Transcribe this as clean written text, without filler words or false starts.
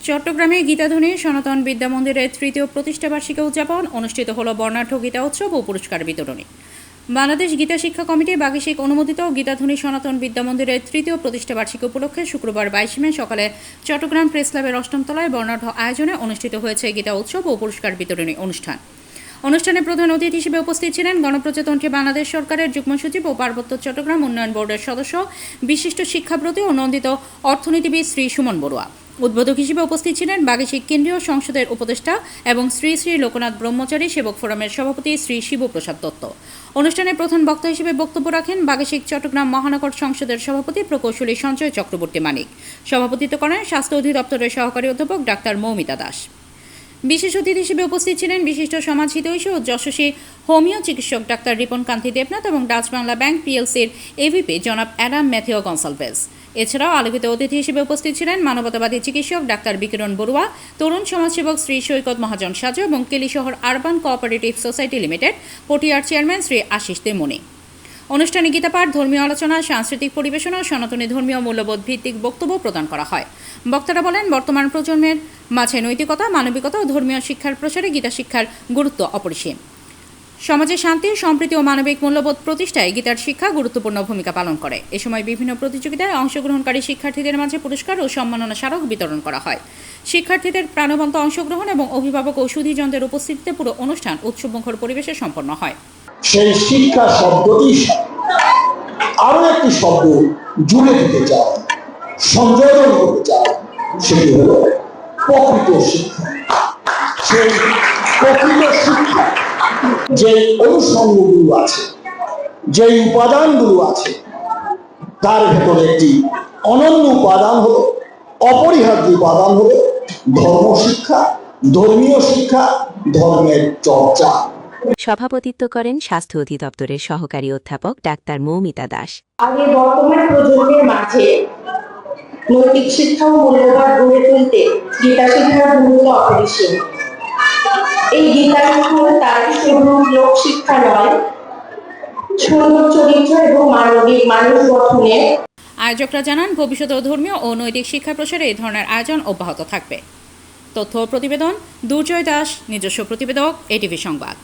চট্টগ্রামে গীতাধনী সনাতন বিদ্যা মন্দিরের তৃতীয় প্রতিষ্ঠাবার্ষিকী উদযাপন অনুষ্ঠিত হল বর্ণাঢ্য গীতা উৎসব ও পুরস্কার বিতরণী। বাংলাদেশ গীতা শিক্ষা কমিটি বাগিশিক অনুমোদিত গীতাধনী সনাতন বিদ্যা মন্দিরের তৃতীয় প্রতিষ্ঠাবার্ষিকী উপলক্ষে শুক্রবার 22 মে সকালে চট্টগ্রাম প্রেস ক্লাবের 8ম তলায় বর্ণাঢ্য আয়োজনে অনুষ্ঠিত হয়েছে গীতা উৎসব ও পুরস্কার বিতরণী অনুষ্ঠান। অনুষ্ঠানে প্রধান অতিথি হিসেবে উপস্থিত ছিলেন গণপ্রজাতন্ত্রী বাংলাদেশ সরকারের যুগ্ম সচিব ও পার্বত্য চট্টগ্রাম উন্নয়ন বোর্ডের সদস্য বিশিষ্ট শিক্ষাব্রতী ও নন্দিত অর্থনীতিবিদ শ্রী সুমন বড়ুয়া। উদ্বোধক হিসেবে উপস্থিত ছিলেন বাগিশিক কেন্দ্রীয় সংসদের উপদেষ্টা এবং শ্রী শ্রী লোকনাথ ব্রহ্মচারী সেবক ফোরামের সভাপতি শ্রী শিবপ্রসাদ দত্ত। অনুষ্ঠানে প্রধান বক্তা হিসেবে বক্তব্য রাখেন বাগিশিক চট্টগ্রাম মহানগর সংসদের সভাপতি প্রকৌশলী সঞ্জয় চক্রবর্তী মানিক। সভাপতিত্ব করেন স্বাস্থ্য অধিদপ্তরের সহকারী অধ্যাপক ডাক্তার মৌমিতা দাস। বিশেষ অতিথি হিসেবে উপস্থিত ছিলেন বিশিষ্ট সমাজহিতৈষী ও যশস্বী হোমিও চিকিৎসক ডাক্তার রিপন কান্তি দেবনাথ এবং ডাচ বাংলা ব্যাংক পিএলসির এভিপি জনাব অ্যাডাম ম্যাথিও গনসালভেজ। এছাড়াও আলোকিত অতিথি হিসেবে উপস্থিত ছিলেন মানবতাবাদী চিকিৎসক ডাক্তার বিকিরণ বড়ুয়া, তরুণ সমাজসেবক শ্রী সৈকত মহাজন সাজু এবং Kelishahar urban cooperative society limited পটিয়ার চেয়ারম্যান শ্রী আশিস তেমনি। অনুষ্ঠানে গীতাপাঠ, ধর্মীয় আলোচনা, সাংস্কৃতিক পরিবেশনা ও সনাতনী ধর্মীয় মূল্যবোধ ভিত্তিক বক্তব্য প্রদান করা হয়। বক্তারা বলেন, বর্তমান প্রজন্মের মাঝে নৈতিকতা, মানবিকতা ও ধর্মীয় শিক্ষার প্রসারে গীতা শিক্ষার গুরুত্ব অপরিসীম। সমাজে শান্তি, সম্প্রীতি ও মানবিক মূল্যবোধ প্রতিষ্ঠায় গীতার শিক্ষা গুরুত্বপূর্ণ ভূমিকা পালন করে। এ সময় বিভিন্ন প্রতিযোগিতায় অংশগ্রহণকারী শিক্ষার্থীদের মাঝে পুরস্কার ও সম্মাননা স্মারক বিতরণ করা হয়। শিক্ষার্থীদের প্রাণবন্ত অংশগ্রহণ এবং অভিভাবক ও সুধীজনদের উপস্থিতিতে পুরো অনুষ্ঠান উৎসবমুখর পরিবেশে সম্পন্ন হয়। সেই শিক্ষা শব্দটি আরো একটি শব্দ জুড়ে দিতে চায়, সংযোজন করতে চায়, সেটি হল প্রকৃত শিক্ষা। সেই প্রকৃত শিক্ষা যে অনুষঙ্গগুলো আছে, যে উপাদানগুলো আছে, তার ভেতরে একটি অনন্য উপাদান হলো, অপরিহার্য উপাদান হলো ধর্মশিক্ষা, ধর্মীয় শিক্ষা, ধর্মের চর্চা। সভাপতিত্ব করেন স্বাস্থ্য অধিদপ্তরের সহকারী অধ্যাপক ডাক্তার মৌমিতা দাস। আগে বর্তমান প্রজন্মের মাঝে নৈতিক শিক্ষা ও মূল্যবোধ গড়ে তুলতে গীতা শিক্ষার ভূমিকা অপরিসীম। এই গীতা শিক্ষা তার শুধু লোক শিক্ষা নয়, সুন্দর চরিত্র এবং মানবিক মানুষ গঠনে। আয়োজকরা জানান, ভবিষ্যতেও ধর্মীয় ও নৈতিক শিক্ষা প্রসারে এই ধরনের আয়োজন অব্যাহত থাকবে। তথ্য প্রতিবেদন দুর্জয় দাস, নিজস্ব প্রতিবেদক, এটিভি সংবাদ।